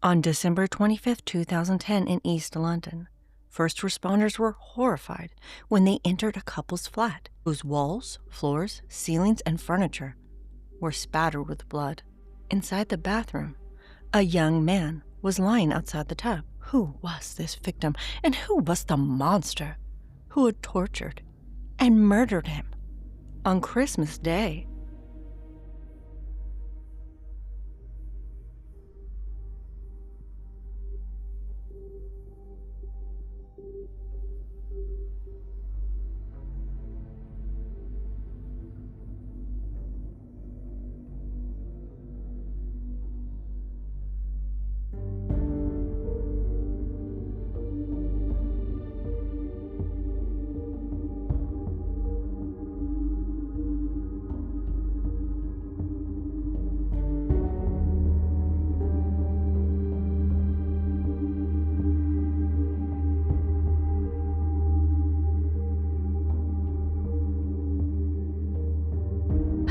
On December 25, 2010 in East London, first responders were horrified when they entered a couple's flat whose walls, floors, ceilings, and furniture were spattered with blood. Inside the bathroom, a young man was lying outside the tub. Who was this victim, and who was the monster who had tortured and murdered him on Christmas Day?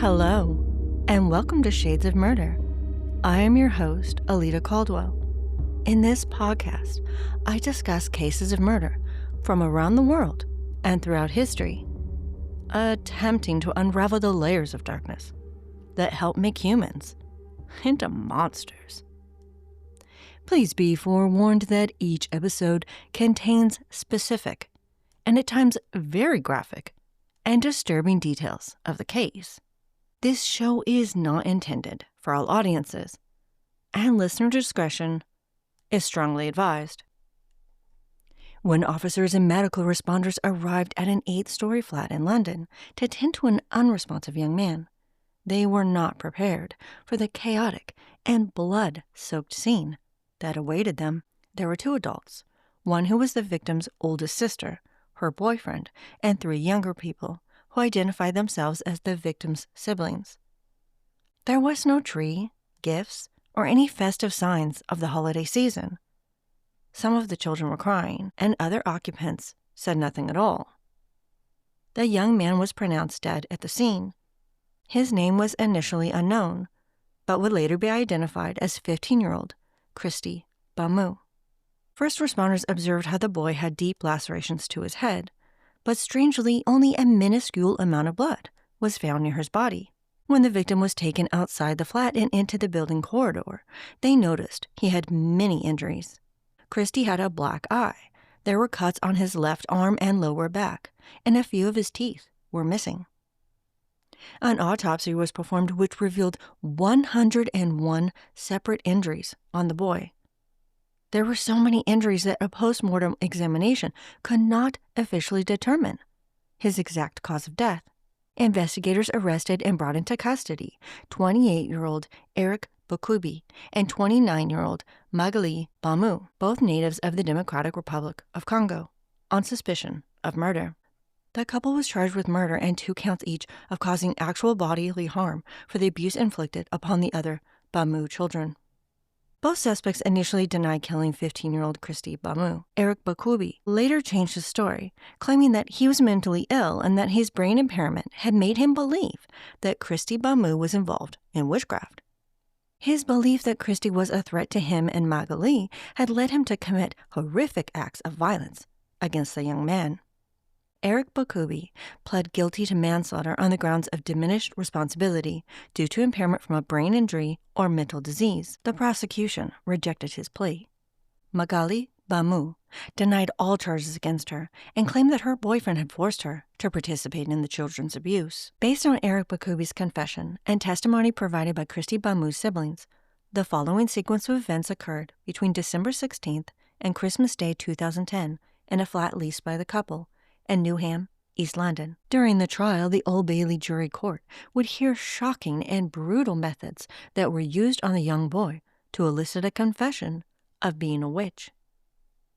Hello, and welcome to Shades of Murder. I am your host, Alita Caldwell. In this podcast, I discuss cases of murder from around the world and throughout history, attempting to unravel the layers of darkness that help make humans into monsters. Please be forewarned that each episode contains specific, and at times very graphic, and disturbing details of the case. This show is not intended for all audiences, and listener discretion is strongly advised. When officers and medical responders arrived at an 8-story flat in London to tend to an unresponsive young man, they were not prepared for the chaotic and blood-soaked scene that awaited them. There were 2 adults, one who was the victim's oldest sister, her boyfriend, and 3 younger people who identified themselves as the victim's siblings. There was no tree, gifts, or any festive signs of the holiday season. Some of the children were crying, and other occupants said nothing at all. The young man was pronounced dead at the scene. His name was initially unknown, but would later be identified as 15-year-old Kristy Bamu. First responders observed how the boy had deep lacerations to his head, but strangely, only a minuscule amount of blood was found near his body. When the victim was taken outside the flat and into the building corridor, they noticed he had many injuries. Kristy had a black eye. There were cuts on his left arm and lower back, and a few of his teeth were missing. An autopsy was performed which revealed 101 separate injuries on the boy. There were so many injuries that a post-mortem examination could not officially determine his exact cause of death. Investigators arrested and brought into custody 28-year-old Eric Bakubi and 29-year-old Magali Bamu, both natives of the Democratic Republic of Congo, on suspicion of murder. The couple was charged with murder and 2 counts each of causing actual bodily harm for the abuse inflicted upon the other Bamu children. Both suspects initially denied killing 15-year-old Kristy Bamu. Eric Bakubi later changed his story, claiming that he was mentally ill and that his brain impairment had made him believe that Kristy Bamu was involved in witchcraft. His belief that Kristy was a threat to him and Magali had led him to commit horrific acts of violence against the young man. Eric Bakubi pled guilty to manslaughter on the grounds of diminished responsibility due to impairment from a brain injury or mental disease. The prosecution rejected his plea. Magali Bamu denied all charges against her and claimed that her boyfriend had forced her to participate in the children's abuse. Based on Eric Bakubi's confession and testimony provided by Kristy Bamu's siblings, the following sequence of events occurred between December 16th and Christmas Day 2010 in a flat leased by the couple in Newham, East London. During the trial, the Old Bailey jury court would hear shocking and brutal methods that were used on the young boy to elicit a confession of being a witch.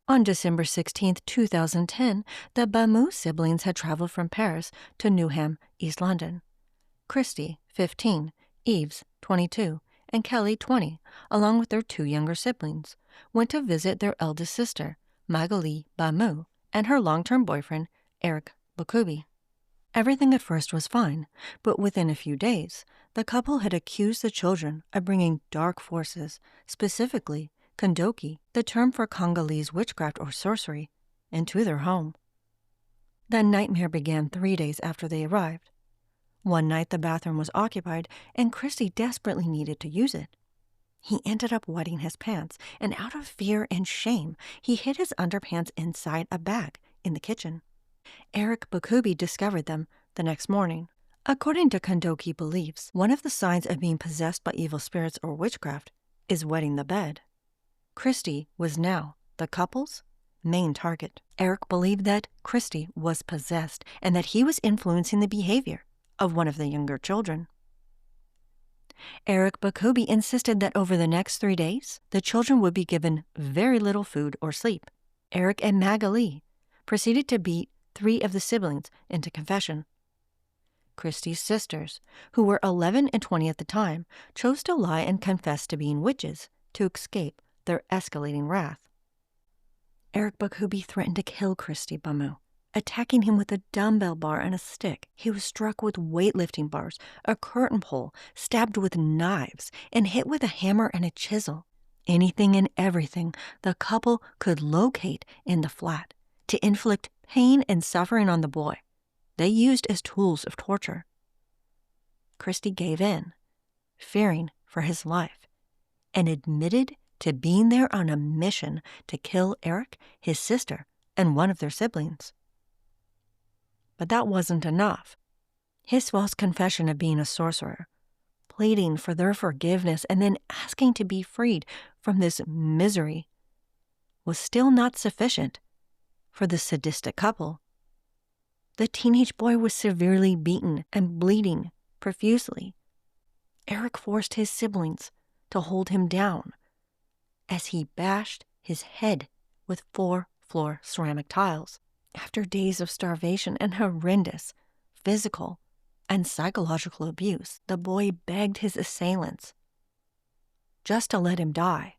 On December 16, 2010, the Bamu siblings had traveled from Paris to Newham, East London. Kristy, 15, Eves, 22, and Kelly, 20, along with their 2 younger siblings, went to visit their eldest sister, Magali Bamu, and her long-term boyfriend, Eric Bakubi. Everything at first was fine, but within a few days, the couple had accused the children of bringing dark forces, specifically Kondoki, the term for Congolese witchcraft or sorcery, into their home. The nightmare began 3 days after they arrived. One night the bathroom was occupied, and Kristy desperately needed to use it. He ended up wetting his pants, and out of fear and shame, he hid his underpants inside a bag in the kitchen. Eric Bakubi discovered them the next morning. According to Kondoki beliefs, one of the signs of being possessed by evil spirits or witchcraft is wetting the bed. Kristy was now the couple's main target. Eric believed that Kristy was possessed and that he was influencing the behavior of one of the younger children. Eric Bakubi insisted that over the next 3 days, the children would be given very little food or sleep. Eric and Magali proceeded to beat 3 of the siblings into confession. Kristy's sisters, who were 11 and 20 at the time, chose to lie and confess to being witches to escape their escalating wrath. Eric Bakubi threatened to kill Kristy Bamu, attacking him with a dumbbell bar and a stick. He was struck with weightlifting bars, a curtain pole, stabbed with knives, and hit with a hammer and a chisel. Anything and everything the couple could locate in the flat to inflict pain and suffering on the boy, they used as tools of torture. Kristy gave in, fearing for his life, and admitted to being there on a mission to kill Eric, his sister, and one of their siblings. But that wasn't enough. His false confession of being a sorcerer, pleading for their forgiveness, and then asking to be freed from this misery was still not sufficient for the sadistic couple. The teenage boy was severely beaten and bleeding profusely. Eric forced his siblings to hold him down as he bashed his head with 4-floor ceramic tiles. After days of starvation and horrendous physical and psychological abuse, the boy begged his assailants just to let him die.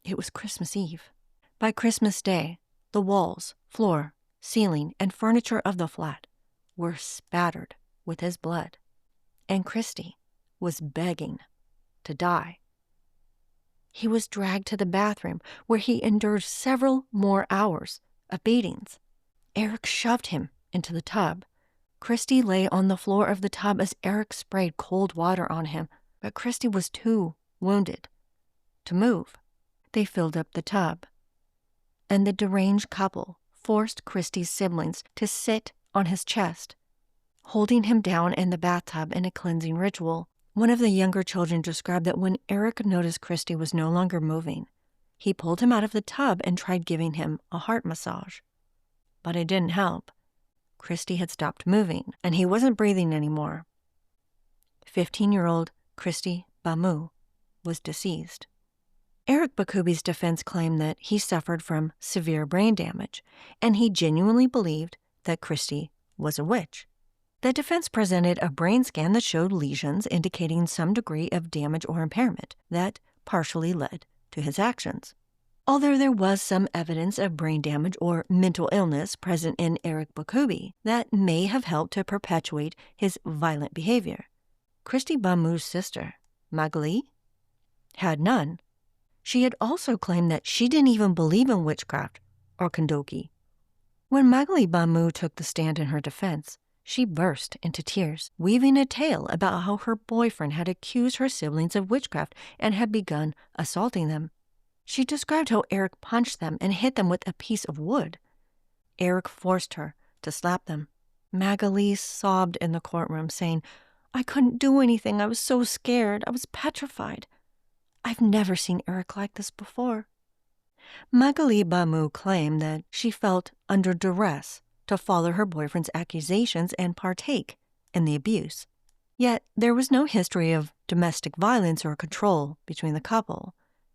It was Christmas Eve. By Christmas Day, the walls, floor, ceiling, and furniture of the flat were spattered with his blood, and Kristy was begging to die. He was dragged to the bathroom, where he endured several more hours of beatings. Eric shoved him into the tub. Kristy lay on the floor of the tub as Eric sprayed cold water on him, but Kristy was too wounded to move. They filled up the tub, and the deranged couple forced Kristy's siblings to sit on his chest, holding him down in the bathtub in a cleansing ritual. One of the younger children described that when Eric noticed Kristy was no longer moving, he pulled him out of the tub and tried giving him a heart massage. But it didn't help. Kristy had stopped moving, and he wasn't breathing anymore. 15-year-old Kristy Bamu was deceased. Eric Bakubi's defense claimed that he suffered from severe brain damage, and he genuinely believed that Kristy was a witch. The defense presented a brain scan that showed lesions indicating some degree of damage or impairment that partially led to his actions. Although there was some evidence of brain damage or mental illness present in Eric Bakubi that may have helped to perpetuate his violent behavior, Kristy Bamu's sister, Magali, had none. She had also claimed that she didn't even believe in witchcraft or Kondoki. When Magali Bamu took the stand in her defense, she burst into tears, weaving a tale about how her boyfriend had accused her siblings of witchcraft and had begun assaulting them. She described how Eric punched them and hit them with a piece of wood. Eric forced her to slap them. Magali sobbed in the courtroom, saying, "I couldn't do anything. I was so scared. I was petrified. I've never seen Eric like this before." Magali Bamu claimed that she felt under duress to follow her boyfriend's accusations and partake in the abuse. Yet there was no history of domestic violence or control between the couple.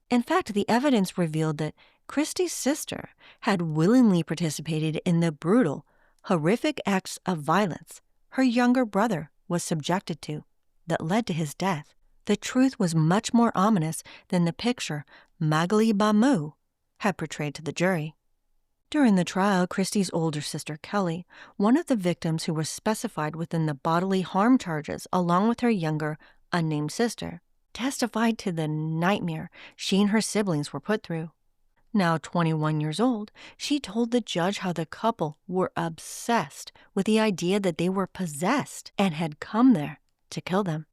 In fact, the evidence revealed that Kristy's sister had willingly participated in the brutal, horrific acts of violence her younger brother was subjected to that led to his death. The truth was much more ominous than the picture Magali Bamu had portrayed to the jury. During the trial, Kristy's older sister, Kelly, one of the victims who were specified within the bodily harm charges along with her younger, unnamed sister, testified to the nightmare she and her siblings were put through. Now 21 years old, she told the judge how the couple were obsessed with the idea that they were possessed and had come there to kill them.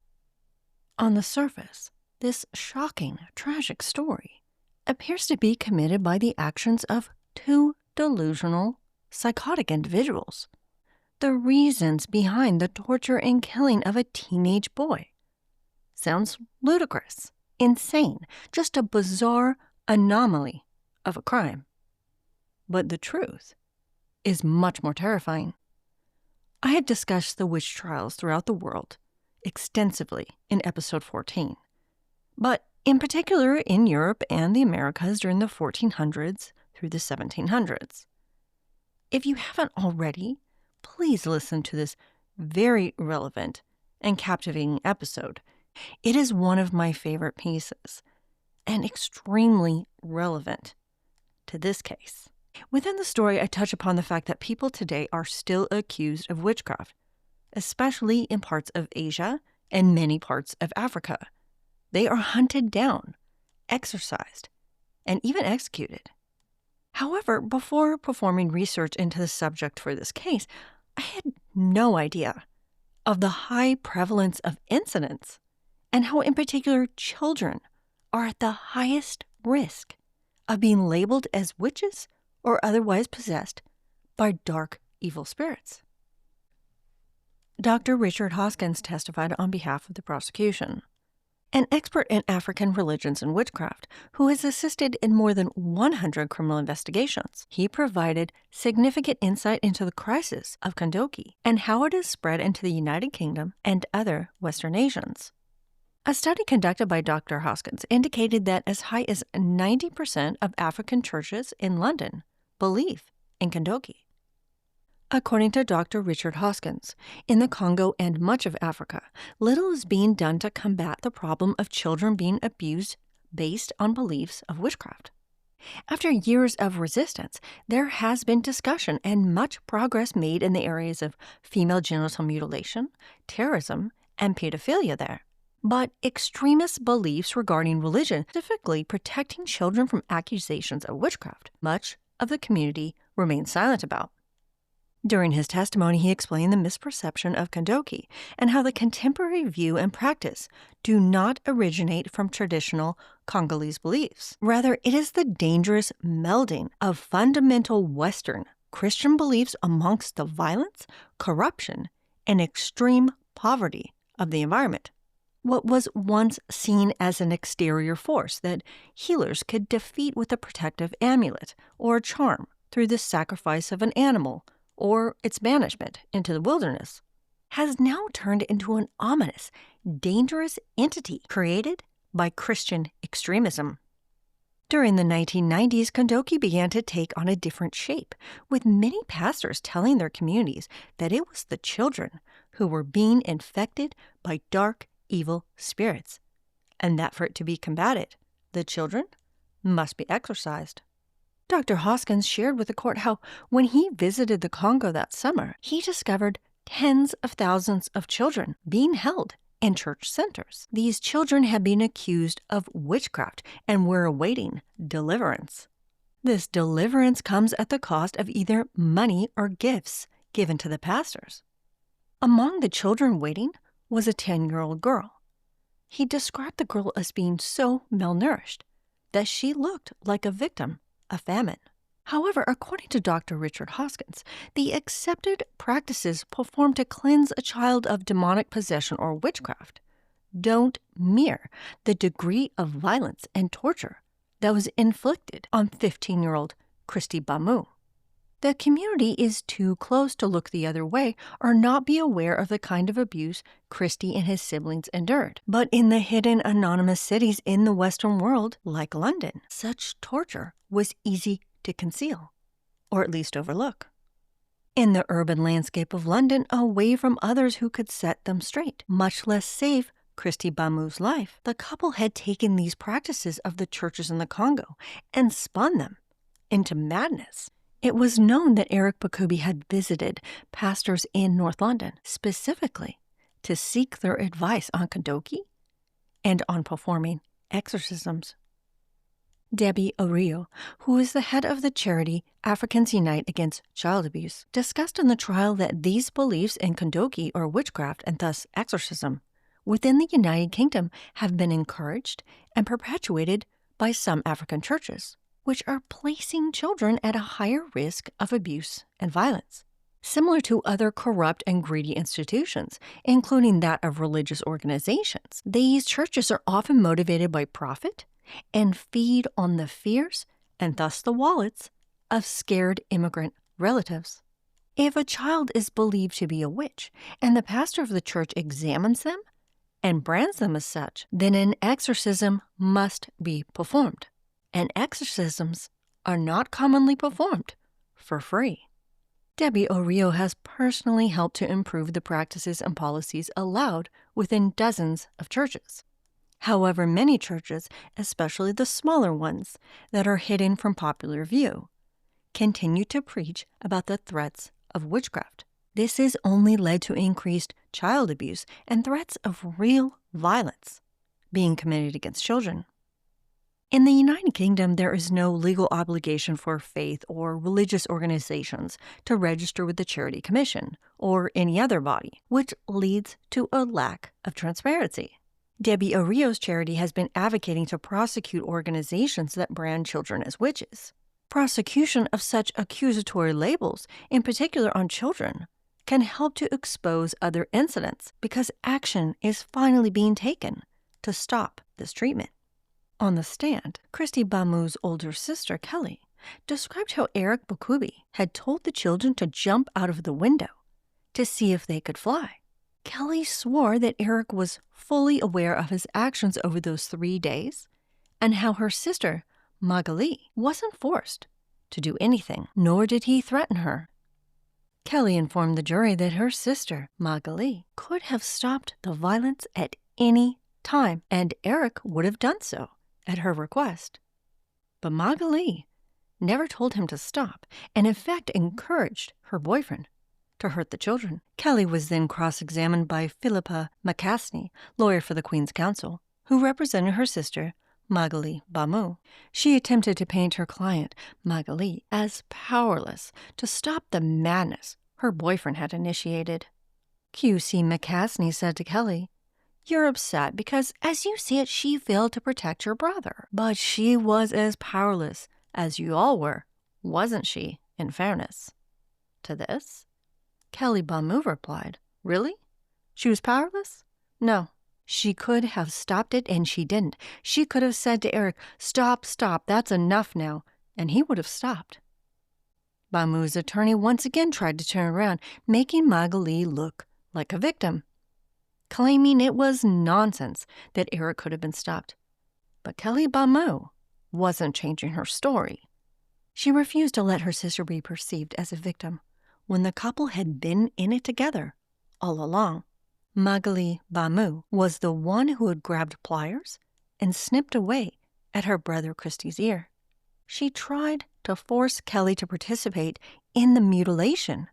On the surface, this shocking, tragic story appears to be committed by the actions of two delusional, psychotic individuals. The reasons behind the torture and killing of a teenage boy sounds ludicrous, insane, just a bizarre anomaly of a crime. But the truth is much more terrifying. I have discussed the witch trials throughout the world extensively in episode 14, but in particular in Europe and the Americas during the 1400s through the 1700s. If you haven't already, please listen to this very relevant and captivating episode. It is one of my favorite pieces and extremely relevant to this case. Within the story, I touch upon the fact that people today are still accused of witchcraft, especially in parts of Asia and many parts of Africa. They are hunted down, exorcised, and even executed. However, before performing research into the subject for this case, I had no idea of the high prevalence of incidents and how in particular children are at the highest risk of being labeled as witches or otherwise possessed by dark, evil spirits. Dr. Richard Hoskins testified on behalf of the prosecution. An expert in African religions and witchcraft who has assisted in more than 100 criminal investigations, he provided significant insight into the crisis of Kondoki and how it has spread into the United Kingdom and other Western nations. A study conducted by Dr. Hoskins indicated that as high as 90% of African churches in London believe in Kondoki. According to Dr. Richard Hoskins, in the Congo and much of Africa, little is being done to combat the problem of children being abused based on beliefs of witchcraft. After years of resistance, there has been discussion and much progress made in the areas of female genital mutilation, terrorism, and pedophilia there. But extremist beliefs regarding religion, specifically protecting children from accusations of witchcraft, much of the community remains silent about. During his testimony, he explained the misperception of Kondoki and how the contemporary view and practice do not originate from traditional Congolese beliefs. Rather, it is the dangerous melding of fundamental Western Christian beliefs amongst the violence, corruption, and extreme poverty of the environment. What was once seen as an exterior force that healers could defeat with a protective amulet or a charm through the sacrifice of an animal or its banishment into the wilderness, has now turned into an ominous, dangerous entity created by Christian extremism. During the 1990s, Kondoki began to take on a different shape, with many pastors telling their communities that it was the children who were being infected by dark, evil spirits, and that for it to be combated, the children must be exorcised. Dr. Hoskins shared with the court how, when he visited the Congo that summer, he discovered tens of thousands of children being held in church centers. These children had been accused of witchcraft and were awaiting deliverance. This deliverance comes at the cost of either money or gifts given to the pastors. Among the children waiting was a 10-year-old girl. He described the girl as being so malnourished that she looked like a victim of famine. However, according to Dr. Richard Hoskins, the accepted practices performed to cleanse a child of demonic possession or witchcraft don't mirror the degree of violence and torture that was inflicted on 15-year-old Kristy Bamu. The community is too close to look the other way or not be aware of the kind of abuse Kristy and his siblings endured. But in the hidden anonymous cities in the Western world, like London, such torture was easy to conceal, or at least overlook. In the urban landscape of London, away from others who could set them straight, much less save Kristy Bamu's life, the couple had taken these practices of the churches in the Congo and spun them into madness. It was known that Eric Bakubi had visited pastors in North London specifically to seek their advice on Kondoki and on performing exorcisms. Debbie O'Rio, who is the head of the charity Africans Unite Against Child Abuse, discussed in the trial that these beliefs in kondoki or witchcraft and thus exorcism within the United Kingdom have been encouraged and perpetuated by some African churches, which are placing children at a higher risk of abuse and violence. Similar to other corrupt and greedy institutions, including that of religious organizations, these churches are often motivated by profit and feed on the fears and thus the wallets of scared immigrant relatives. If a child is believed to be a witch and the pastor of the church examines them and brands them as such, then an exorcism must be performed. And exorcisms are not commonly performed for free. Debbie O'Rio has personally helped to improve the practices and policies allowed within dozens of churches. However, many churches, especially the smaller ones that are hidden from popular view, continue to preach about the threats of witchcraft. This has only led to increased child abuse and threats of real violence being committed against children. In the United Kingdom, there is no legal obligation for faith or religious organizations to register with the Charity Commission or any other body, which leads to a lack of transparency. Debbie O'Rio's charity has been advocating to prosecute organizations that brand children as witches. Prosecution of such accusatory labels, in particular on children, can help to expose other incidents because action is finally being taken to stop this treatment. On the stand, Kristy Bamu's older sister, Kelly, described how Eric Bakubi had told the children to jump out of the window to see if they could fly. Kelly swore that Eric was fully aware of his actions over those 3 days and how her sister, Magali, wasn't forced to do anything, nor did he threaten her. Kelly informed the jury that her sister, Magali, could have stopped the violence at any time, and Eric would have done so at her request. But Magali never told him to stop, and in fact encouraged her boyfriend to hurt the children. Kelly was then cross-examined by Philippa McCasney, lawyer for the Queen's Counsel, who represented her sister, Magali Bamu. She attempted to paint her client, Magali, as powerless to stop the madness her boyfriend had initiated. QC McCasney said to Kelly, "You're upset because, as you see it, she failed to protect your brother. But she was as powerless as you all were, wasn't she, in fairness?" To this, Kelly Bamu replied, "Really? She was powerless? No. She could have stopped it, and she didn't. She could have said to Eric, 'Stop, stop, that's enough now,' and he would have stopped." Bamu's attorney once again tried to turn around, making Magali look like a victim, claiming it was nonsense that Eric could have been stopped. But Kelly Bamu wasn't changing her story. She refused to let her sister be perceived as a victim when the couple had been in it together all along. Magali Bamu was the one who had grabbed pliers and snipped away at her brother Kristy's ear. She tried to force Kelly to participate in the mutilation,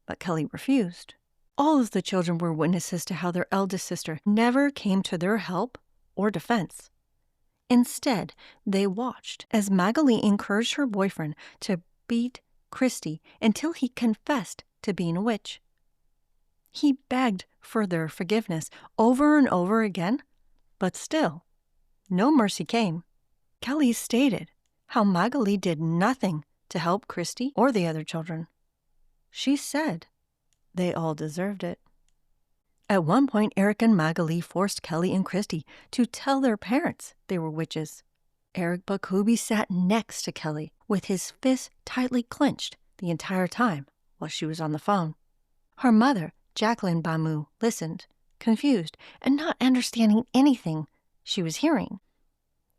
but Kelly refused. All of the children were witnesses to how their eldest sister never came to their help or defense. Instead, they watched as Magali encouraged her boyfriend to beat Kristy until he confessed to being a witch. He begged for their forgiveness over and over again, but still, no mercy came. Kelly stated how Magali did nothing to help Kristy or the other children. She said they all deserved it. At one point, Eric and Magali forced Kelly and Kristy to tell their parents they were witches. Eric Bakubi sat next to Kelly with his fists tightly clenched the entire time while she was on the phone. Her mother, Jacqueline Bamu, listened, confused and not understanding anything she was hearing.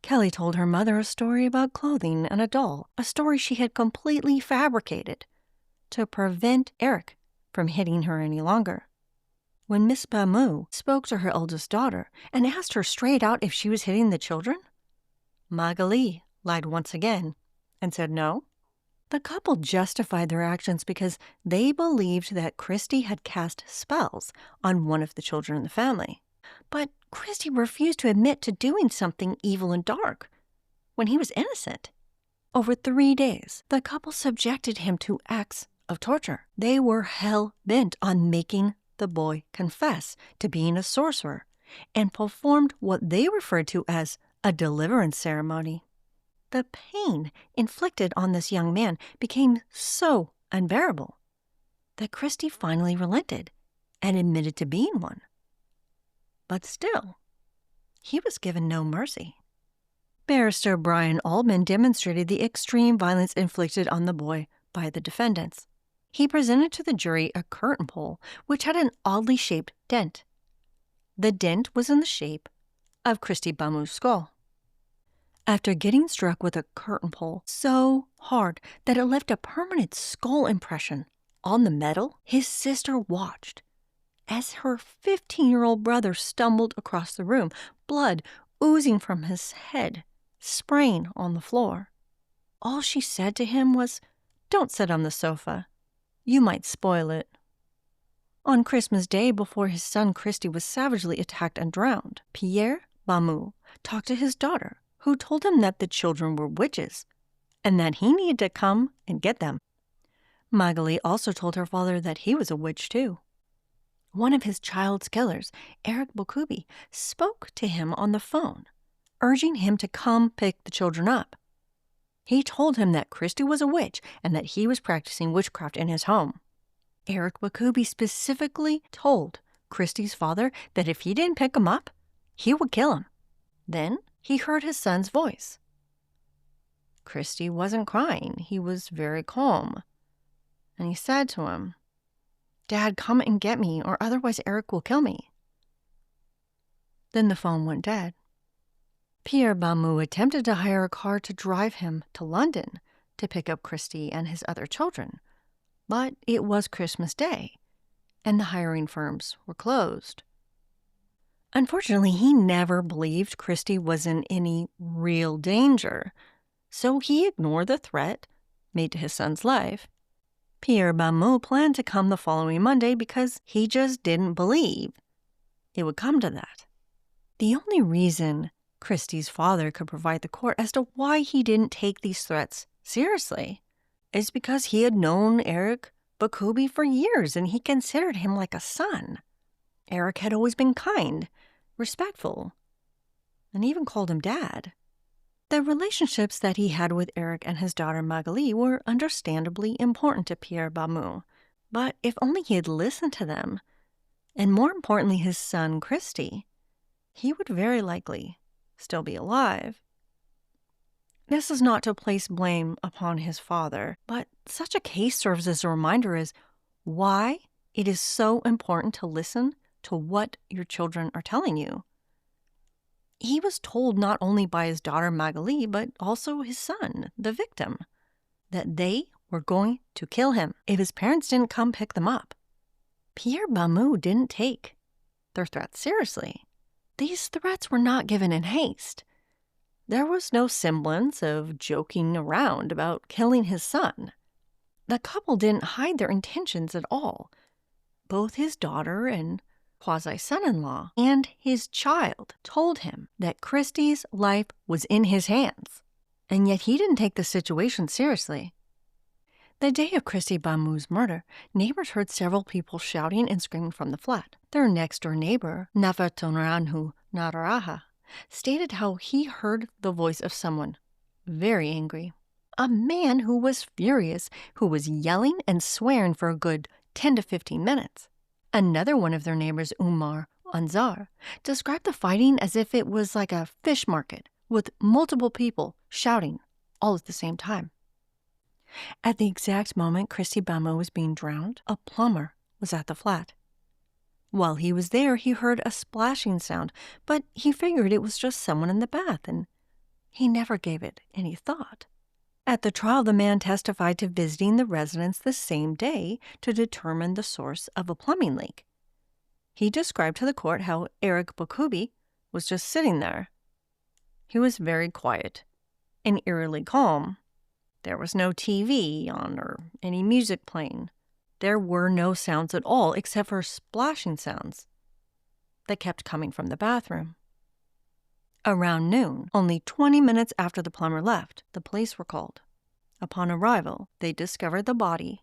Kelly told her mother a story about clothing and a doll, a story she had completely fabricated to prevent Eric from hitting her any longer. When Miss Bamu spoke to her eldest daughter and asked her straight out if she was hitting the children, Magali lied once again and said no. The couple justified their actions because they believed that Kristy had cast spells on one of the children in the family. But Kristy refused to admit to doing something evil and dark when he was innocent. Over 3 days, the couple subjected him to acts of torture. They were hell-bent on making the boy confess to being a sorcerer and performed what they referred to as a deliverance ceremony. The pain inflicted on this young man became so unbearable that Kristy finally relented and admitted to being one. But still, he was given no mercy. Barrister Brian Altman demonstrated the extreme violence inflicted on the boy by the defendants. He presented to the jury a curtain pole which had an oddly shaped dent. The dent was in the shape of Kristy Bamu's skull. After getting struck with a curtain pole so hard that it left a permanent skull impression on the metal, his sister watched as her 15-year-old brother stumbled across the room, blood oozing from his head, spraying on the floor. All she said to him was, "Don't sit on the sofa. You might spoil it." On Christmas Day, before his son Kristy was savagely attacked and drowned, Pierre Bamu talked to his daughter, who told him that the children were witches and that he needed to come and get them. Magali also told her father that he was a witch too. One of his child's killers, Eric Bokubi, spoke to him on the phone, urging him to come pick the children up. He told him that Kristy was a witch and that he was practicing witchcraft in his home. Eric Bokubi specifically told Kristy's father that if he didn't pick him up, he would kill him. Then he heard his son's voice. Kristy wasn't crying. He was very calm. And he said to him, "Dad, come and get me, or otherwise Eric will kill me." Then the phone went dead. Pierre Bamu attempted to hire a car to drive him to London to pick up Kristy and his other children, but it was Christmas Day, and the hiring firms were closed. Unfortunately, he never believed Kristy was in any real danger, so he ignored the threat made to his son's life. Pierre Bamu planned to come the following Monday because he just didn't believe it would come to that. The only reason Kristy's father could provide the court as to why he didn't take these threats seriously is because he had known Eric Bokubi for years and he considered him like a son. Eric had always been kind, respectful, and even called him Dad. The relationships that he had with Eric and his daughter Magali were understandably important to Pierre Bamu, but if only he had listened to them, and more importantly his son Kristy, he would very likely still be alive. This is not to place blame upon his father, but such a case serves as a reminder as why it is so important to listen to what your children are telling you. He was told not only by his daughter Magali, but also his son, the victim, that they were going to kill him if his parents didn't come pick them up. Pierre Bamu didn't take their threats seriously. These threats were not given in haste. There was no semblance of joking around about killing his son. The couple didn't hide their intentions at all. Both his daughter and quasi-son-in-law and his child told him that Kristy's life was in his hands, and yet he didn't take the situation seriously. The day of Kristy Bamu's murder, neighbors heard several people shouting and screaming from the flat. Their next-door neighbor, Navatonaranhu Nararaha, stated how he heard the voice of someone very angry. A man who was furious, who was yelling and swearing for a good 10 to 15 minutes. Another one of their neighbors, Umar Anzar, described the fighting as if it was like a fish market with multiple people shouting all at the same time. At the exact moment Kristy Bamu was being drowned, a plumber was at the flat. While he was there, he heard a splashing sound, but he figured it was just someone in the bath, and he never gave it any thought. At the trial, the man testified to visiting the residence the same day to determine the source of a plumbing leak. He described to the court how Eric Bokubi was just sitting there. He was very quiet and eerily calm. There was no TV on or any music playing. There were no sounds at all except for splashing sounds that kept coming from the bathroom. Around noon, only 20 minutes after the plumber left, the police were called. Upon arrival, they discovered the body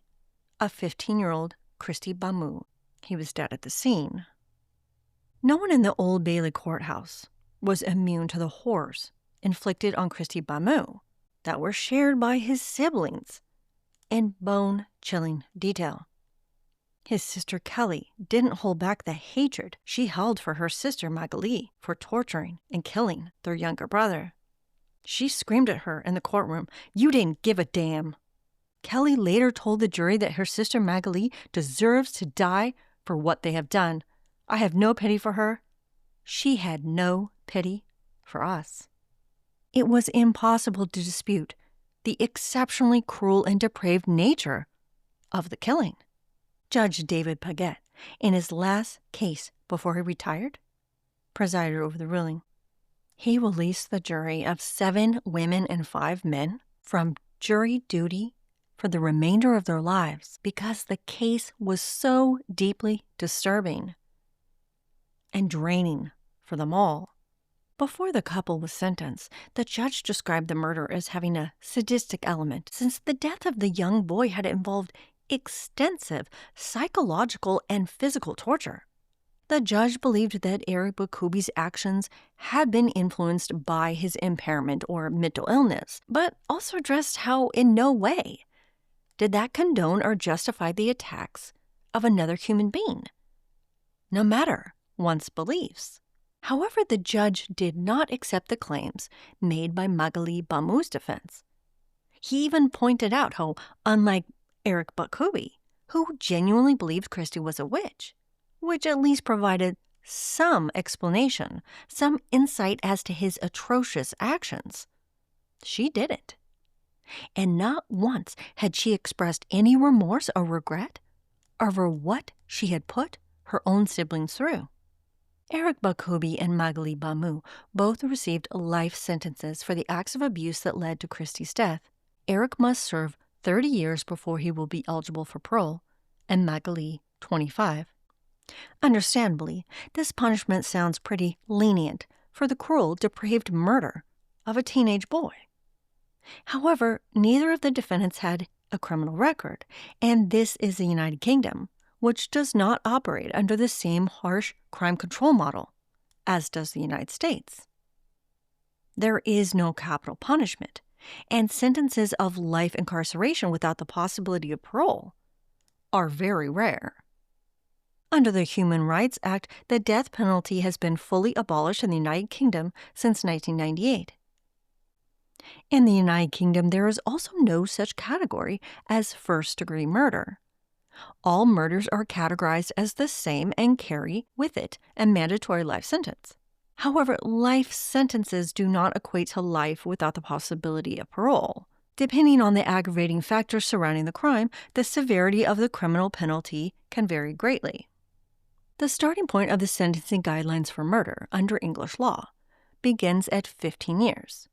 of 15-year-old Kristy Bamu. He was dead at the scene. No one in the Old Bailey courthouse was immune to the horrors inflicted on Kristy Bamu that were shared by his siblings in bone-chilling detail. His sister Kelly didn't hold back the hatred she held for her sister Magali for torturing and killing their younger brother. She screamed at her in the courtroom, "You didn't give a damn." Kelly later told the jury that her sister Magali deserves to die for what they have done. "I have no pity for her. She had no pity for us." It was impossible to dispute the exceptionally cruel and depraved nature of the killing. Judge David Paget, in his last case before he retired, presided over the ruling. He released the jury of 7 women and 5 men from jury duty for the remainder of their lives because the case was so deeply disturbing and draining for them all. Before the couple was sentenced, the judge described the murder as having a sadistic element, since the death of the young boy had involved extensive psychological and physical torture. The judge believed that Eric Bakubi's actions had been influenced by his impairment or mental illness, but also addressed how in no way did that condone or justify the attacks of another human being, no matter one's beliefs. However, the judge did not accept the claims made by Magali Bamu's defense. He even pointed out how, unlike Eric Bakubi, who genuinely believed Kristy was a witch, which at least provided some explanation, some insight as to his atrocious actions, she didn't. And not once had she expressed any remorse or regret over what she had put her own siblings through. Eric Bakubi and Magali Bamu both received life sentences for the acts of abuse that led to Kristy's death. Eric must serve 30 years before he will be eligible for parole, and Magali 25. Understandably, this punishment sounds pretty lenient for the cruel, depraved murder of a teenage boy. However, neither of the defendants had a criminal record, and this is the United Kingdom, which does not operate under the same harsh crime control model as does the United States. There is no capital punishment, and sentences of life incarceration without the possibility of parole are very rare. Under the Human Rights Act, the death penalty has been fully abolished in the United Kingdom since 1998. In the United Kingdom, there is also no such category as first-degree murder. All murders are categorized as the same and carry with it a mandatory life sentence. However, life sentences do not equate to life without the possibility of parole. Depending on the aggravating factors surrounding the crime, the severity of the criminal penalty can vary greatly. The starting point of the sentencing guidelines for murder under English law begins at 15 years.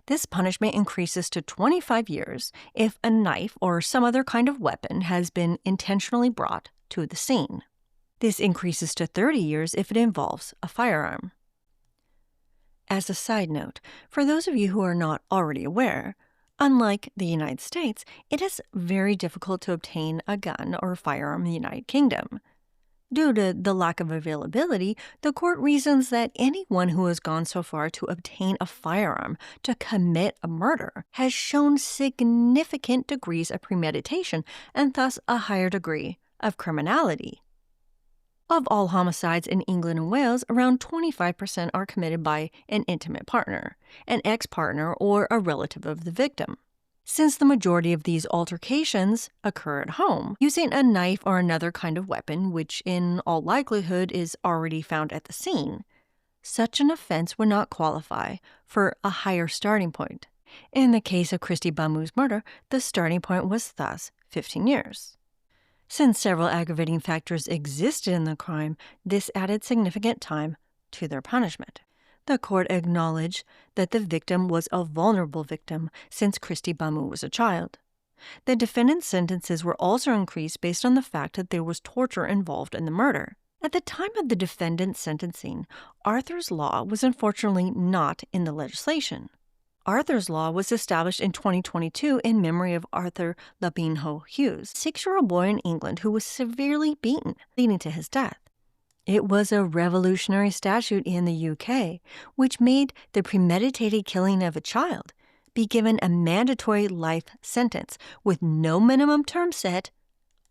This punishment increases to 25 years if a knife or some other kind of weapon has been intentionally brought to the scene. This increases to 30 years if it involves a firearm. As a side note, for those of you who are not already aware, unlike the United States, it is very difficult to obtain a gun or firearm in the United Kingdom. Due to the lack of availability, the court reasons that anyone who has gone so far to obtain a firearm to commit a murder has shown significant degrees of premeditation and thus a higher degree of criminality. Of all homicides in England and Wales, around 25% are committed by an intimate partner, an ex-partner, or a relative of the victim. Since the majority of these altercations occur at home, using a knife or another kind of weapon, which in all likelihood is already found at the scene, such an offense would not qualify for a higher starting point. In the case of Kristy Bamu's murder, the starting point was thus 15 years. Since several aggravating factors existed in the crime, this added significant time to their punishment. The court acknowledged that the victim was a vulnerable victim since Kristy Bamu was a child. The defendant's sentences were also increased based on the fact that there was torture involved in the murder, At the time of the defendant's sentencing, Arthur's Law was unfortunately not in the legislation. Arthur's Law was established in 2022 in memory of Arthur Labinho Hughes, a 6-year-old boy in England who was severely beaten, leading to his death. It was a revolutionary statute in the UK, which made the premeditated killing of a child be given a mandatory life sentence with no minimum term set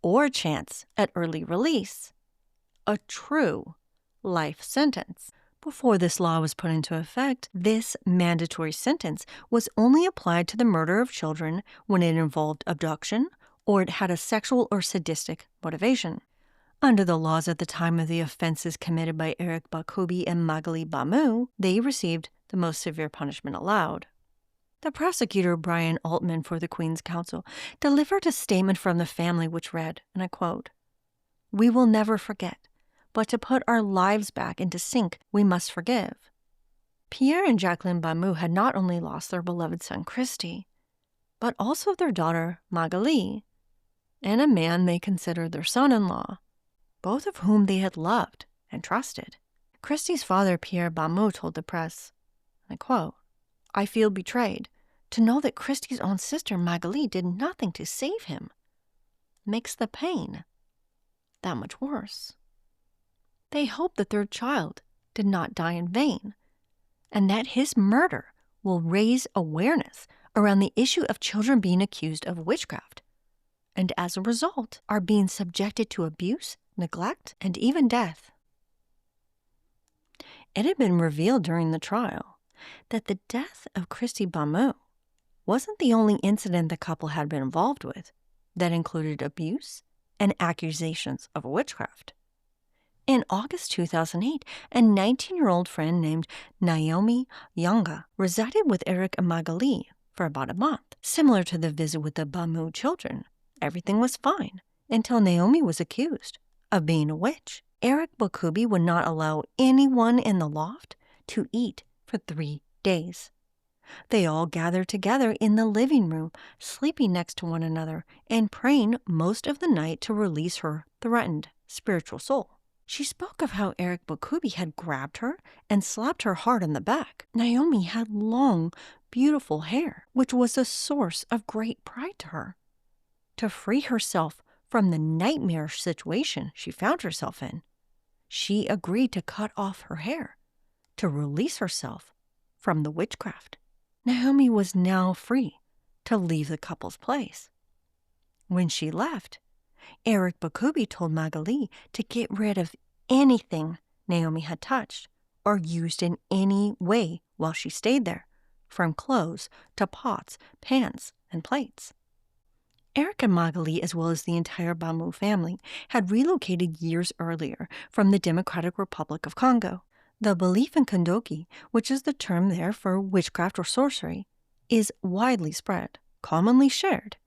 or chance at early release. A true life sentence. Before this law was put into effect, this mandatory sentence was only applied to the murder of children when it involved abduction or it had a sexual or sadistic motivation. Under the laws at the time of the offenses committed by Eric Bakubi and Kristy Bamu, they received the most severe punishment allowed. The prosecutor, Brian Altman for the Queen's Counsel, delivered a statement from the family which read, and I quote, "We will never forget. But to put our lives back into sync, we must forgive." Pierre and Jacqueline Bamu had not only lost their beloved son Kristy, but also their daughter Magali, and a man they considered their son-in-law, both of whom they had loved and trusted. Kristy's father, Pierre Bamu, told the press, I quote, "I feel betrayed to know that Kristy's own sister Magali did nothing to save him. Makes the pain that much worse. They hope that their child did not die in vain, and that his murder will raise awareness around the issue of children being accused of witchcraft, and as a result are being subjected to abuse, neglect, and even death." It had been revealed during the trial that the death of Kristy Bamu wasn't the only incident the couple had been involved with that included abuse and accusations of witchcraft. In August 2008, a 19-year-old friend named Naomi Yanga resided with Eric and Magali for about a month. Similar to the visit with the Bamu children, everything was fine until Naomi was accused of being a witch. Eric Bakubi would not allow anyone in the loft to eat for 3 days. They all gathered together in the living room, sleeping next to one another and praying most of the night to release her threatened spiritual soul. She spoke of how Eric Bakubi had grabbed her and slapped her hard on the back. Naomi had long, beautiful hair, which was a source of great pride to her. To free herself from the nightmarish situation she found herself in, she agreed to cut off her hair to release herself from the witchcraft. Naomi was now free to leave the couple's place. When she left, Eric Bakubi told Magali to get rid of anything Naomi had touched or used in any way while she stayed there, from clothes to pots, pans, and plates. Eric and Magali, as well as the entire Bamu family, had relocated years earlier from the Democratic Republic of Congo. The belief in Kondoki, which is the term there for witchcraft or sorcery, is widely spread, commonly shared,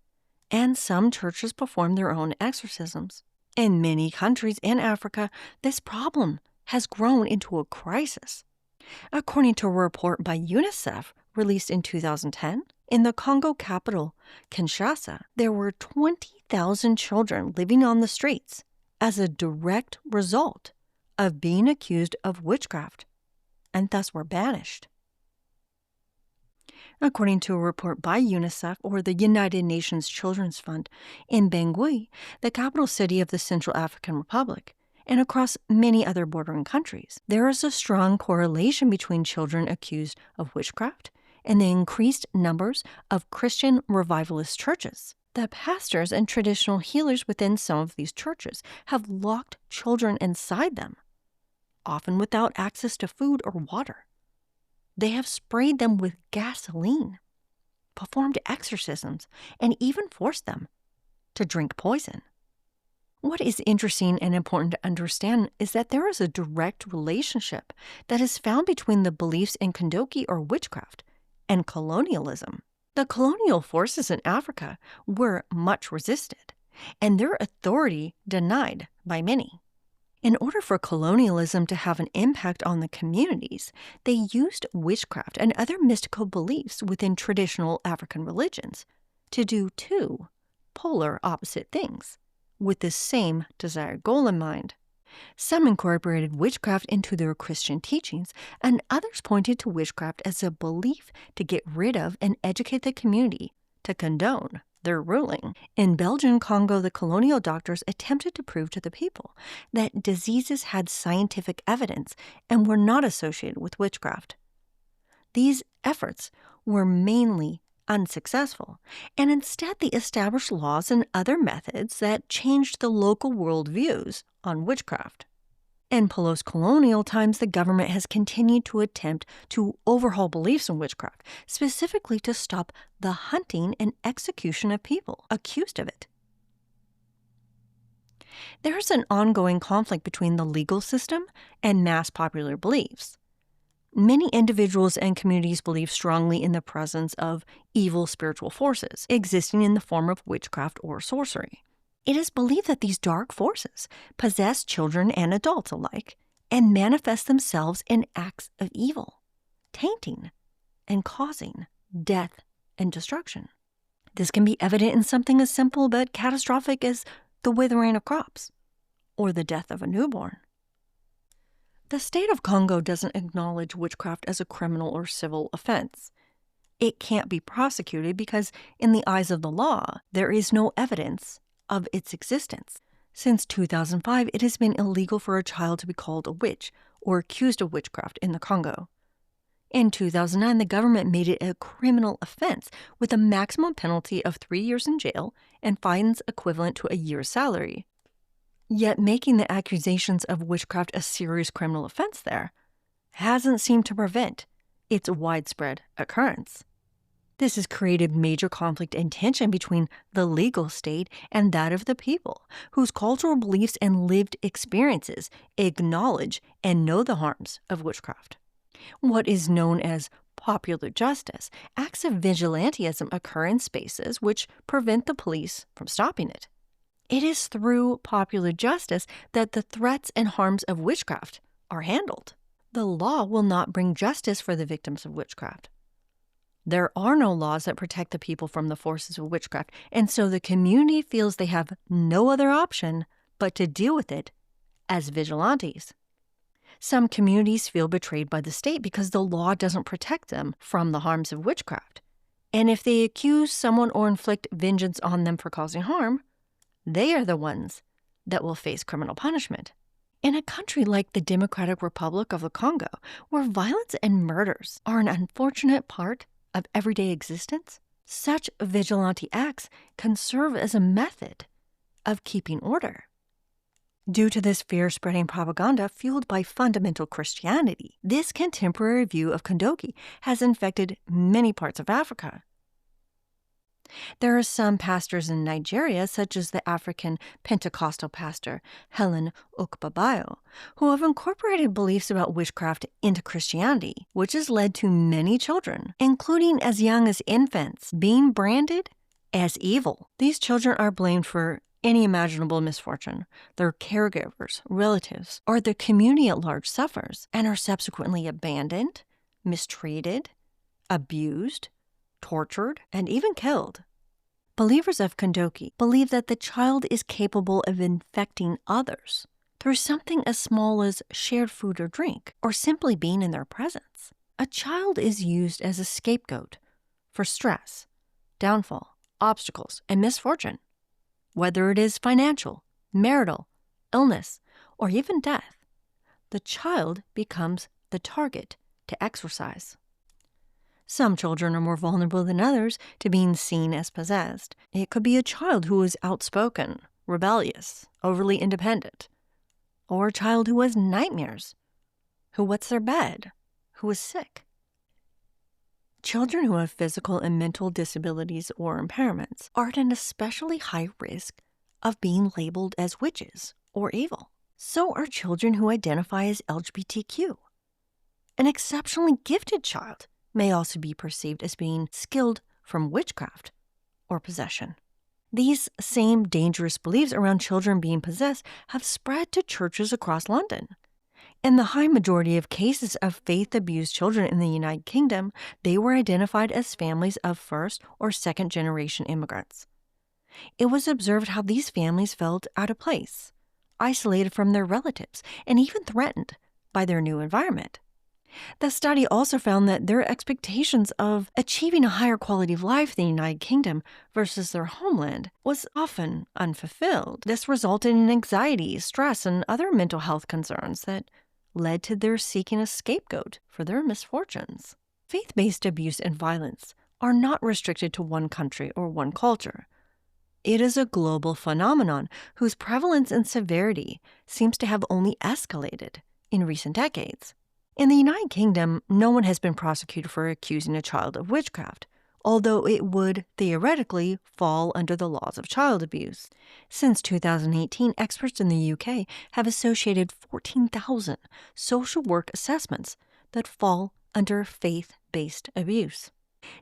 and some churches perform their own exorcisms. In many countries in Africa, this problem has grown into a crisis. According to a report by UNICEF released in 2010, in the Congo capital, Kinshasa, there were 20,000 children living on the streets as a direct result of being accused of witchcraft, and thus were banished. According to a report by UNICEF, or the United Nations Children's Fund, in Bangui, the capital city of the Central African Republic, and across many other bordering countries, there is a strong correlation between children accused of witchcraft and the increased numbers of Christian revivalist churches. The pastors and traditional healers within some of these churches have locked children inside them, often without access to food or water. They have sprayed them with gasoline, performed exorcisms, and even forced them to drink poison. What is interesting and important to understand is that there is a direct relationship that is found between the beliefs in Kondoki or witchcraft and colonialism. The colonial forces in Africa were much resisted, and their authority denied by many. In order for colonialism to have an impact on the communities, they used witchcraft and other mystical beliefs within traditional African religions to do two polar opposite things with the same desired goal in mind. Some incorporated witchcraft into their Christian teachings, and others pointed to witchcraft as a belief to get rid of and educate the community to condone their ruling. In Belgian Congo, the colonial doctors attempted to prove to the people that diseases had scientific evidence and were not associated with witchcraft. These efforts were mainly unsuccessful, and instead they established laws and other methods that changed the local worldviews on witchcraft. In post-colonial times, the government has continued to attempt to overhaul beliefs in witchcraft, specifically to stop the hunting and execution of people accused of it. There is an ongoing conflict between the legal system and mass popular beliefs. Many individuals and communities believe strongly in the presence of evil spiritual forces existing in the form of witchcraft or sorcery. It is believed that these dark forces possess children and adults alike and manifest themselves in acts of evil, tainting and causing death and destruction. This can be evident in something as simple but catastrophic as the withering of crops or the death of a newborn. The state of Congo doesn't acknowledge witchcraft as a criminal or civil offense. It can't be prosecuted because, in the eyes of the law, there is no evidence of its existence. Since 2005, it has been illegal for a child to be called a witch or accused of witchcraft in the Congo. In 2009, the government made it a criminal offense with a maximum penalty of 3 years in jail and fines equivalent to a year's salary. Yet making the accusations of witchcraft a serious criminal offense there hasn't seemed to prevent its widespread occurrence. This has created major conflict and tension between the legal state and that of the people, whose cultural beliefs and lived experiences acknowledge and know the harms of witchcraft. What is known as popular justice, acts of vigilantism occur in spaces which prevent the police from stopping it. It is through popular justice that the threats and harms of witchcraft are handled. The law will not bring justice for the victims of witchcraft. There are no laws that protect the people from the forces of witchcraft, and so the community feels they have no other option but to deal with it as vigilantes. Some communities feel betrayed by the state because the law doesn't protect them from the harms of witchcraft. And if they accuse someone or inflict vengeance on them for causing harm, they are the ones that will face criminal punishment. In a country like the Democratic Republic of the Congo, where violence and murders are an unfortunate part of everyday existence, such vigilante acts can serve as a method of keeping order. Due to this fear-spreading propaganda fueled by fundamental Christianity, this contemporary view of Kondoki has infected many parts of Africa. There are some pastors in Nigeria, such as the African Pentecostal pastor Helen Ukpabayo, who have incorporated beliefs about witchcraft into Christianity, which has led to many children, including as young as infants, being branded as evil. These children are blamed for any imaginable misfortune. Their caregivers, relatives, or the community at large suffers and are subsequently abandoned, mistreated, abused, tortured, and even killed. Believers of Kondoki believe that the child is capable of infecting others through something as small as shared food or drink, or simply being in their presence. A child is used as a scapegoat for stress, downfall, obstacles, and misfortune, whether it is financial, marital, illness, or even death. The child becomes the target to exorcise. Some children are more vulnerable than others to being seen as possessed. It could be a child who is outspoken, rebellious, overly independent, or a child who has nightmares, who wets their bed, who is sick. Children who have physical and mental disabilities or impairments are at an especially high risk of being labeled as witches or evil. So are children who identify as LGBTQ. An exceptionally gifted child may also be perceived as being skilled from witchcraft or possession. These same dangerous beliefs around children being possessed have spread to churches across London. In the high majority of cases of faith-abused children in the United Kingdom, they were identified as families of first- or second-generation immigrants. It was observed how these families felt out of place, isolated from their relatives and even threatened by their new environment. The study also found that their expectations of achieving a higher quality of life in the United Kingdom versus their homeland was often unfulfilled. This resulted in anxiety, stress, and other mental health concerns that led to their seeking a scapegoat for their misfortunes. Faith-based abuse and violence are not restricted to one country or one culture. It is a global phenomenon whose prevalence and severity seems to have only escalated in recent decades. In the United Kingdom, no one has been prosecuted for accusing a child of witchcraft, although it would theoretically fall under the laws of child abuse. Since 2018, experts in the UK have associated 14,000 social work assessments that fall under faith-based abuse.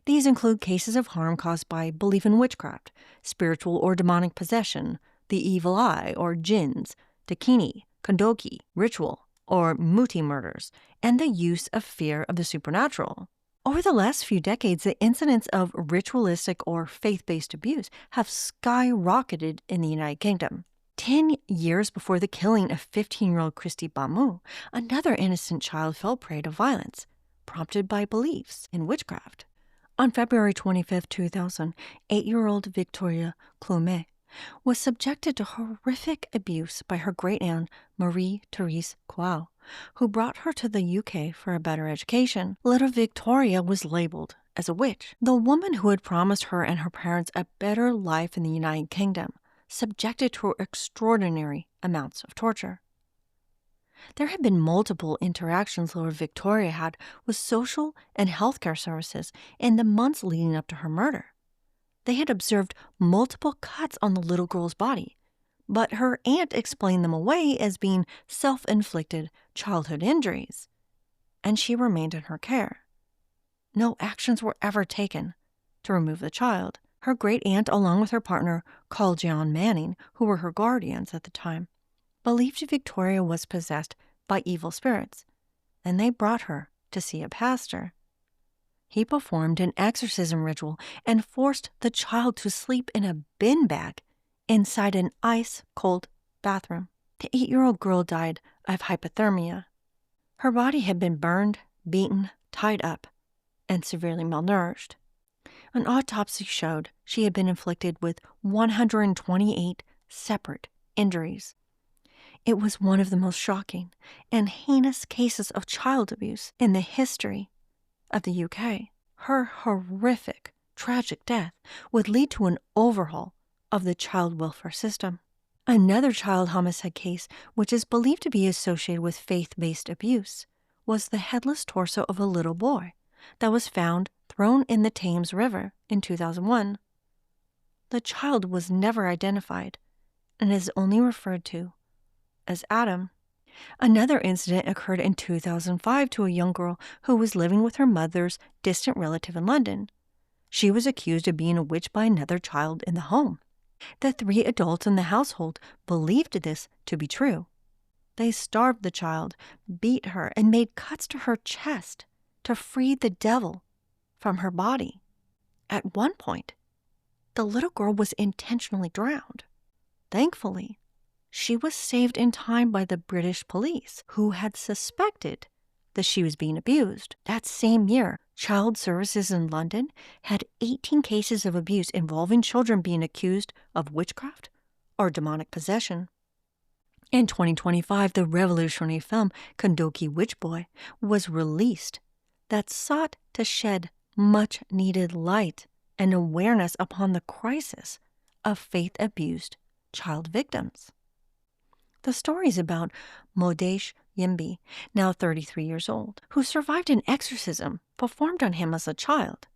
These include cases of harm caused by belief in witchcraft, spiritual or demonic possession, the evil eye or jinns, dakini, kondoki, ritual, or muti murders, and the use of fear of the supernatural. Over the last few decades, the incidence of ritualistic or faith-based abuse have skyrocketed in the United Kingdom. 10 years before the killing of 15-year-old Kristy Bamu, another innocent child fell prey to violence, prompted by beliefs in witchcraft. On February 25, 2000, 8-year-old Victoria Clomet was subjected to horrific abuse by her great-aunt Marie-Therese Quau, who brought her to the UK for a better education. Little Victoria was labeled as a witch. The woman who had promised her and her parents a better life in the United Kingdom, subjected to extraordinary amounts of torture. There had been multiple interactions little Victoria had with social and healthcare services in the months leading up to her murder. They had observed multiple cuts on the little girl's body, but her aunt explained them away as being self-inflicted childhood injuries, and she remained in her care. No actions were ever taken to remove the child. Her great-aunt, along with her partner, Carl John Manning, who were her guardians at the time, believed Victoria was possessed by evil spirits, and they brought her to see a pastor. He performed an exorcism ritual and forced the child to sleep in a bin bag inside an ice-cold bathroom. The 8-year-old girl died of hypothermia. Her body had been burned, beaten, tied up, and severely malnourished. An autopsy showed she had been inflicted with 128 separate injuries. It was one of the most shocking and heinous cases of child abuse in the history of the UK. Her horrific, tragic death would lead to an overhaul of the child welfare system. Another child homicide case, which is believed to be associated with faith-based abuse, was the headless torso of a little boy that was found thrown in the Thames River in 2001. The child was never identified and is only referred to as Adam. Another incident occurred in 2005 to a young girl who was living with her mother's distant relative in London. She was accused of being a witch by another child in the home. The 3 adults in the household believed this to be true. They starved the child, beat her, and made cuts to her chest to free the devil from her body. At one point, the little girl was intentionally drowned. Thankfully, she was saved in time by the British police, who had suspected that she was being abused. That same year, Child Services in London had 18 cases of abuse involving children being accused of witchcraft or demonic possession. In 2025, the revolutionary film Kondoki Witch Boy was released that sought to shed much-needed light and awareness upon the crisis of faith-abused child victims. The story is about Modesh Yimbi, now 33 years old, who survived an exorcism performed on him as a child.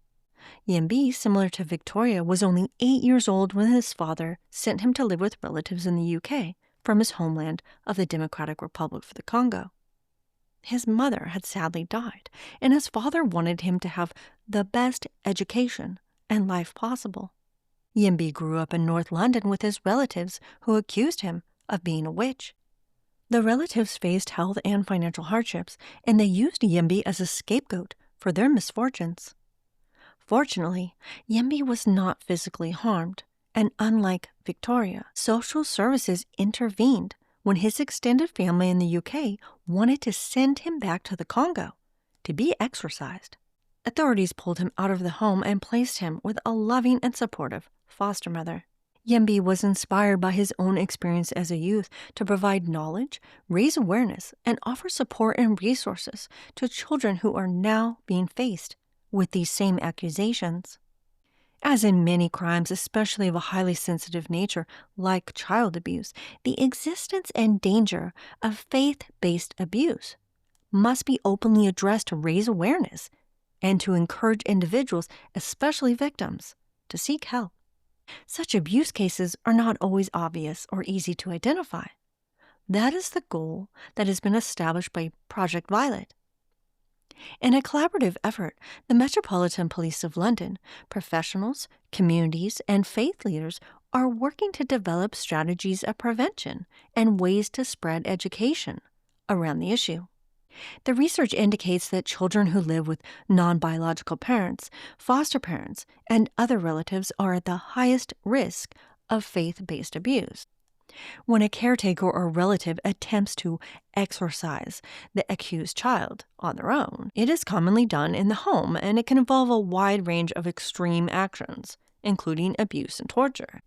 Yimbi, similar to Victoria, was only 8 years old when his father sent him to live with relatives in the UK from his homeland of the Democratic Republic of the Congo. His mother had sadly died, and his father wanted him to have the best education and life possible. Yimbi grew up in North London with his relatives who accused him of being a witch. The relatives faced health and financial hardships, and they used Yimbi as a scapegoat for their misfortunes. Fortunately, Yimbi was not physically harmed, and unlike Victoria, social services intervened when his extended family in the UK wanted to send him back to the Congo to be exorcised. Authorities pulled him out of the home and placed him with a loving and supportive foster mother. Yembi was inspired by his own experience as a youth to provide knowledge, raise awareness, and offer support and resources to children who are now being faced with these same accusations. As in many crimes, especially of a highly sensitive nature like child abuse, the existence and danger of faith-based abuse must be openly addressed to raise awareness and to encourage individuals, especially victims, to seek help. Such abuse cases are not always obvious or easy to identify. That is the goal that has been established by Project Violet. In a collaborative effort, the Metropolitan Police of London, professionals, communities, and faith leaders are working to develop strategies of prevention and ways to spread education around the issue. The research indicates that children who live with non-biological parents, foster parents, and other relatives are at the highest risk of faith-based abuse. When a caretaker or relative attempts to exorcise the accused child on their own, it is commonly done in the home, and it can involve a wide range of extreme actions, including abuse and torture.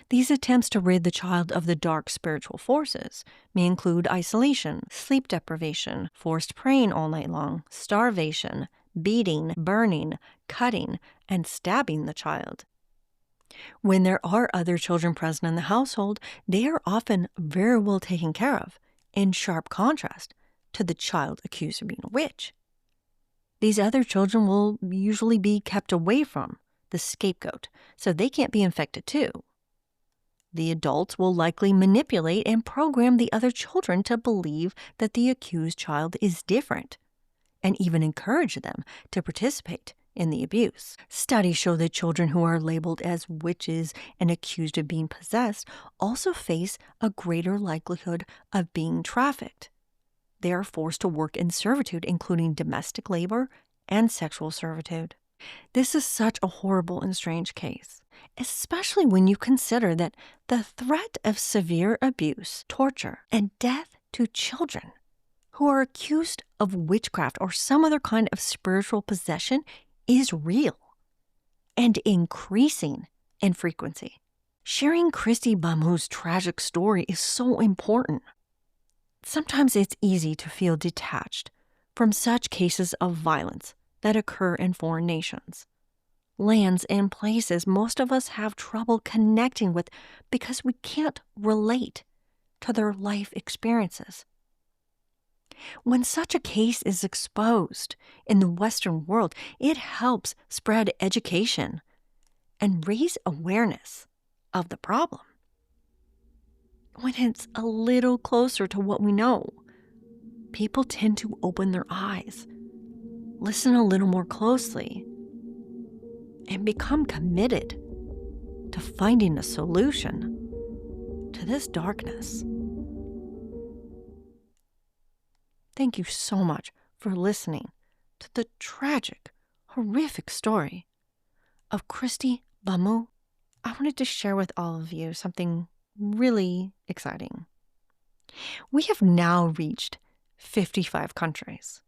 These attempts to rid the child of the dark spiritual forces may include isolation, sleep deprivation, forced praying all night long, starvation, beating, burning, cutting, and stabbing the child. When there are other children present in the household, they are often very well taken care of, in sharp contrast to the child accused of being a witch. These other children will usually be kept away from the scapegoat, so they can't be infected too. The adults will likely manipulate and program the other children to believe that the accused child is different, and even encourage them to participate in the abuse. Studies show that children who are labeled as witches and accused of being possessed also face a greater likelihood of being trafficked. They are forced to work in servitude, including domestic labor and sexual servitude. This is such a horrible and strange case, especially when you consider that the threat of severe abuse, torture, and death to children who are accused of witchcraft or some other kind of spiritual possession is real and increasing in frequency. Sharing Kristy Bamu's tragic story is so important. Sometimes it's easy to feel detached from such cases of violence that occur in foreign nations, lands and places most of us have trouble connecting with because we can't relate to their life experiences. When such a case is exposed in the Western world, it helps spread education and raise awareness of the problem. When it's a little closer to what we know, people tend to open their eyes, listen a little more closely, and become committed to finding a solution to this darkness. Thank you so much for listening to the tragic, horrific story of Kristy Bamu. I wanted to share with all of you something really exciting. We have now reached 55 countries.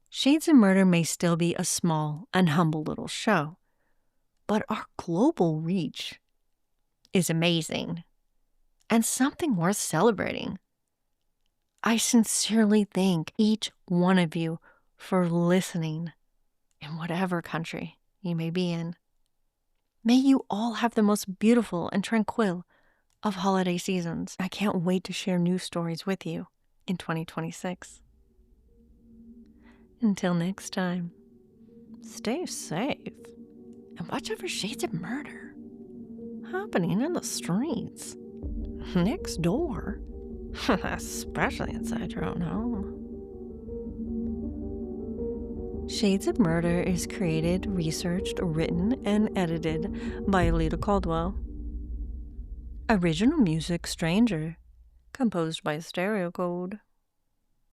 Shades of Murder may still be a small and humble little show, but our global reach is amazing and something worth celebrating. I sincerely thank each one of you for listening in whatever country you may be in. May you all have the most beautiful and tranquil of holiday seasons. I can't wait to share new stories with you in 2026. Until next time, stay safe and watch out for shades of murder happening in the streets, next door, especially inside your own home. Shades of Murder is created, researched, written, and edited by Alita Caldwell. Original music, Stranger, composed by Stereo Code.